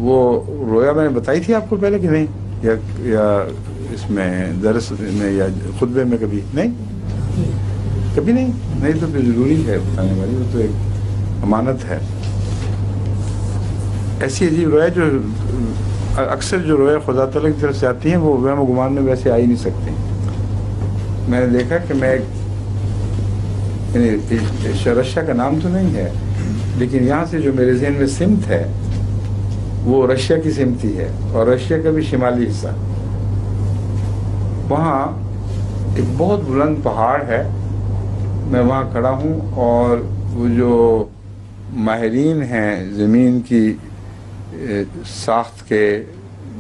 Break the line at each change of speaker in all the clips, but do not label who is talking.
وہ رویا میں نے بتائی تھی آپ کو پہلے کہ نہیں، یا اس میں درس میں یا خطبے میں کبھی نہیں؟ کبھی نہیں تو پھر ضروری ہے بتانے والی، وہ تو ایک امانت ہے۔ ایسی عجیب رویا جو اکثر جو رویا خدا تعالیٰ کی طرف سے آتی ہیں وہ وہم و گمان میں ویسے آ ہی نہیں سکتے۔ میں نے دیکھا کہ میں رشیا کا نام تو نہیں ہے، لیکن یہاں سے جو میرے ذہن میں سمت ہے وہ رشیا کی سمت ہی ہے، اور رشیا کا بھی شمالی حصہ، وہاں ایک بہت بلند پہاڑ ہے، میں وہاں کھڑا ہوں، اور وہ جو ماہرین ہیں زمین کی ساخت کے،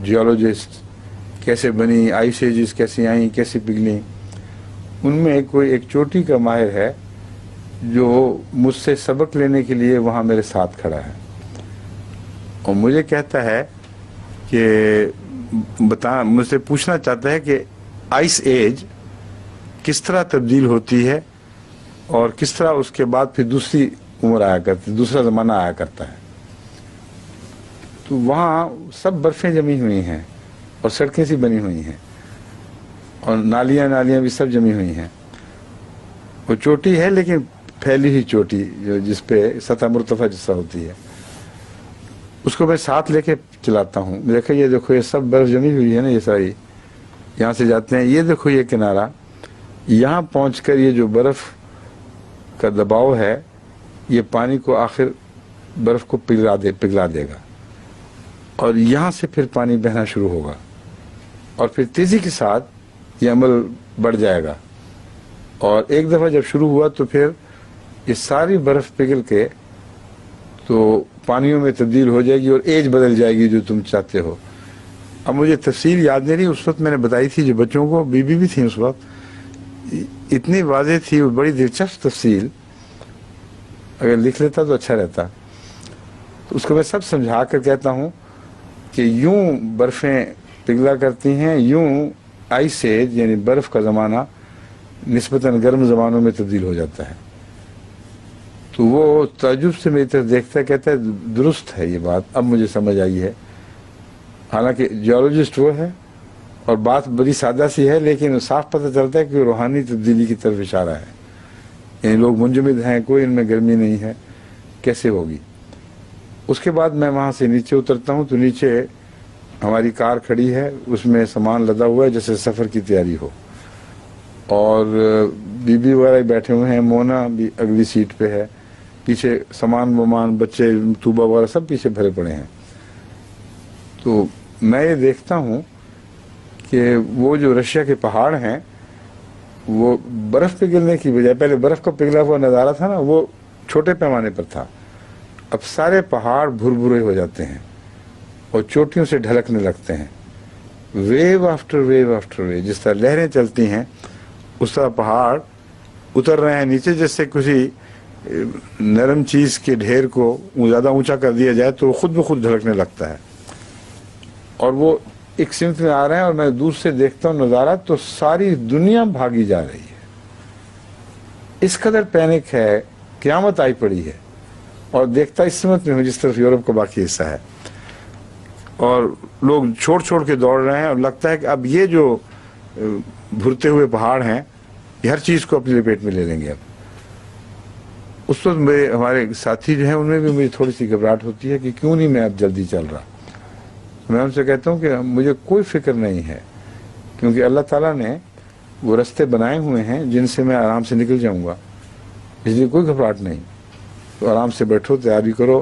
جیولوجسٹ، کیسے بنی، آئس ایجز کیسے آئیں، کیسے پگھلیں، ان میں کوئی ایک چوٹی کا ماہر ہے جو مجھ سے سبق لینے کے لیے وہاں میرے ساتھ کھڑا ہے، اور مجھے کہتا ہے کہ مجھ سے پوچھنا چاہتا ہے کہ آئس ایج کس طرح تبدیل ہوتی ہے اور کس طرح اس کے بعد پھر دوسری عمر آیا کرتی، دوسرا زمانہ آیا کرتا ہے۔ تو وہاں سب برفیں جمی ہوئی ہیں اور سڑکیں سی بنی ہوئی ہیں اور نالیاں بھی سب جمی ہوئی ہیں۔ وہ چوٹی ہے لیکن پھیلی ہوئی چوٹی، جس پہ سطح مرتفع جیسا ہوتی ہے، اس کو میں ساتھ لے کے چلاتا ہوں۔ دیکھو یہ سب برف جمی ہوئی ہے نا، یہ ساری یہاں سے جاتے ہیں، یہ دیکھو یہ کنارہ، یہاں پہنچ کر یہ جو برف کا دباؤ ہے یہ پانی کو آخر برف کو پگھلا دے گا، اور یہاں سے پھر پانی بہنا شروع ہوگا، اور پھر تیزی کے ساتھ یہ عمل بڑھ جائے گا، اور ایک دفعہ جب شروع ہوا تو پھر یہ ساری برف پگھل کے تو پانیوں میں تبدیل ہو جائے گی اور ایج بدل جائے گی جو تم چاہتے ہو۔ اب مجھے تفصیل یاد نہیں رہی، اس وقت میں نے بتائی تھی جو بچوں کو، بی بھی تھی اس وقت، اتنی واضح تھی، وہ بڑی دلچسپ تفصیل، اگر لکھ لیتا تو اچھا رہتا۔ تو اس کو میں سب سمجھا کر کہتا ہوں کہ یوں برفیں پگھلا کرتی ہیں، یوں آئس ایج یعنی برف کا زمانہ نسبتاً گرم زمانوں میں تبدیل ہو جاتا ہے۔ تو وہ تعجب سے میری طرف دیکھتا ہے، کہتا ہے درست ہے یہ بات، اب مجھے سمجھ آئی ہے۔ حالانکہ جیولوجسٹ وہ ہے اور بات بڑی سادہ سی ہے، لیکن صاف پتہ چلتا ہے کہ روحانی تبدیلی کی طرف اشارہ ہے، یعنی لوگ منجمد ہیں، کوئی ان میں گرمی نہیں ہے، کیسے ہوگی۔ اس کے بعد میں وہاں سے نیچے اترتا ہوں تو نیچے ہماری کار کھڑی ہے، اس میں سامان لدا ہوا ہے جیسے سفر کی تیاری ہو، اور بی وغیرہ بیٹھے ہوئے ہیں، مونا بھی اگلی سیٹ پہ ہے، پیچھے سامان بچے طوبہ وغیرہ سب پیچھے بھرے پڑے ہیں۔ تو میں یہ دیکھتا ہوں کہ وہ جو رشیا کے پہاڑ ہیں وہ برف پگھلنے کی بجائے، پہلے برف کا پگھلا ہوا نظارہ تھا نا، وہ چھوٹے پیمانے پر تھا، اب سارے پہاڑ بھرے ہو جاتے ہیں اور چوٹیوں سے ڈھلکنے لگتے ہیں، wave after wave after wave, جس طرح لہریں چلتی ہیں اس طرح پہاڑ اتر رہے ہیں نیچے، جیسے کسی نرم چیز کے ڈھیر کو زیادہ اونچا کر دیا جائے تو وہ خود بخود ڈھلکنے لگتا ہے، اور وہ ایک سمت میں آ رہے ہیں، اور میں دور سے دیکھتا ہوں نظارہ تو ساری دنیا بھاگی جا رہی ہے، اس قدر پینک ہے، قیامت آئی پڑی ہے، اور دیکھتا اس سمت میں ہوں جس طرف یورپ کا باقی حصہ ہے، اور لوگ چھوڑ کے دوڑ رہے ہیں، اور لگتا ہے کہ اب یہ جو بھرتے ہوئے پہاڑ ہیں یہ ہر چیز کو اپنی لپیٹ میں لے لیں گے۔ اب اس وقت ہمارے ساتھی جو ہیں ان میں بھی مجھے تھوڑی سی گھبراہٹ ہوتی ہے کہ کیوں نہیں میں اب جلدی چل رہا۔ میں ان سے کہتا ہوں کہ مجھے کوئی فکر نہیں ہے، کیونکہ اللہ تعالیٰ نے وہ رستے بنائے ہوئے ہیں جن سے میں آرام سے نکل جاؤں گا، اس لیے کوئی گھبراہٹ نہیں۔ تو آرام سے بیٹھو، تیاری کرو،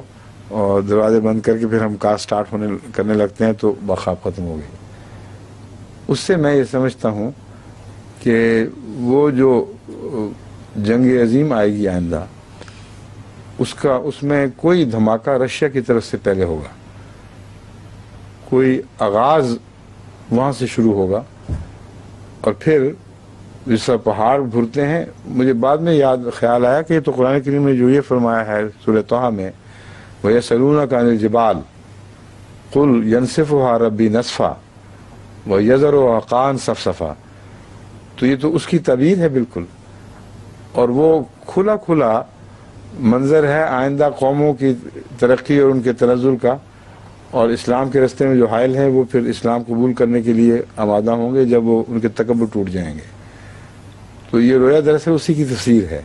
اور دروازے بند کر کے پھر ہم کار سٹارٹ کرنے لگتے ہیں تو بخواب ختم ہو گئی۔ اس سے میں یہ سمجھتا ہوں کہ وہ جو جنگ عظیم آئے گی آئندہ، اس میں کوئی دھماکہ رشیا کی طرف سے پہلے ہوگا، کوئی آغاز وہاں سے شروع ہوگا، اور پھر جس طرح پہاڑ بھرتے ہیں۔ مجھے بعد میں خیال آیا کہ یہ تو قرآن کریم نے جو یہ فرمایا ہے سورہ طٰہٰ میں، وَيَسْأَلُونَكَ عَنِ الْجِبَالِ قُلْ يَنْسِفُهَا رَبِّي نَسْفًا وَيَذَرُهَا قَاعًا صَفْصَفًا، تو یہ تو اس کی تعبیر ہے بالکل، اور وہ کھلا منظر ہے آئندہ قوموں کی ترقی اور ان کے تنزل کا، اور اسلام کے راستے میں جو حائل ہیں وہ پھر اسلام قبول کرنے کے لیے آمادہ ہوں گے جب وہ ان کے تکبر ٹوٹ جائیں گے. تو یہ رویا دراصل اسی کی تفسیر ہے،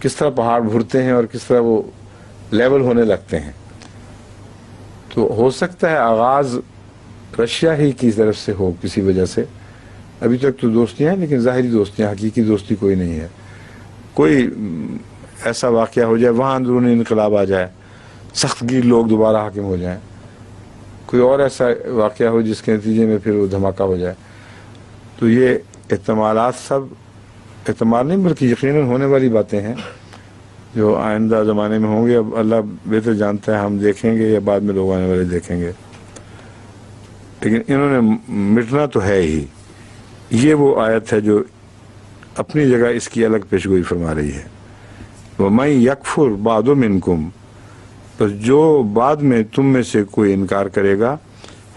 کس طرح پہاڑ بھرتے ہیں اور کس طرح وہ لیول ہونے لگتے ہیں. تو ہو سکتا ہے آغاز رشیا ہی کی طرف سے ہو کسی وجہ سے. ابھی تک تو دوستیاں ہیں لیکن ظاہری دوستیاں، حقیقی دوستی کوئی نہیں ہے. کوئی ایسا واقعہ ہو جائے، وہاں اندرونی انقلاب آ جائے، سخت گیر لوگ دوبارہ حاکم ہو جائیں، کوئی اور ایسا واقعہ ہو جس کے نتیجے میں پھر وہ دھماکہ ہو جائے. تو یہ احتمالات سب احتمال نہیں بلکہ یقیناً ہونے والی باتیں ہیں جو آئندہ زمانے میں ہوں گے. اب اللہ بہتر جانتا ہے، ہم دیکھیں گے یا بعد میں لوگ آنے والے دیکھیں گے. لیکن انہوں نے مٹنا تو ہے ہی. یہ وہ آیت ہے جو اپنی جگہ اس کی الگ پیشگوئی فرما رہی ہے. وَمَن يَكْفُرْ بَعْدُ مِنْكُمْ، بس جو بعد میں تم میں سے کوئی انکار کرے گا،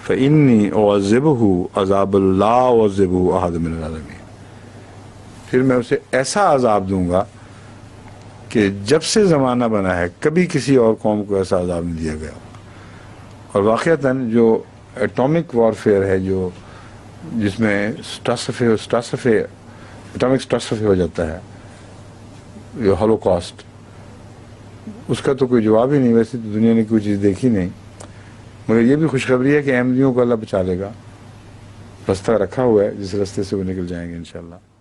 فَإِنِّي أُعَذِّبُهُ عَذَابًا لَا أُعَذِّبُهُ أَحَدًا مِنَ الْعَالَمِينَ، پھر میں اسے ایسا عذاب دوں گا کہ جب سے زمانہ بنا ہے کبھی کسی اور قوم کو ایسا عذاب نہیں دیا گیا. اور واقعتاً جو ایٹامک وارفیئر ہے، جو جس میں ایٹامک سٹاسفے ہو جاتا ہے، یہ ہولوکاسٹ، اس کا تو کوئی جواب ہی نہیں. ویسے تو دنیا نے کوئی چیز دیکھی نہیں، مگر یہ بھی خوشخبری ہے کہ احمدیوں کو اللہ بچا لے گا. رستہ رکھا ہوا ہے جس رستے سے وہ نکل جائیں گے انشاءاللہ.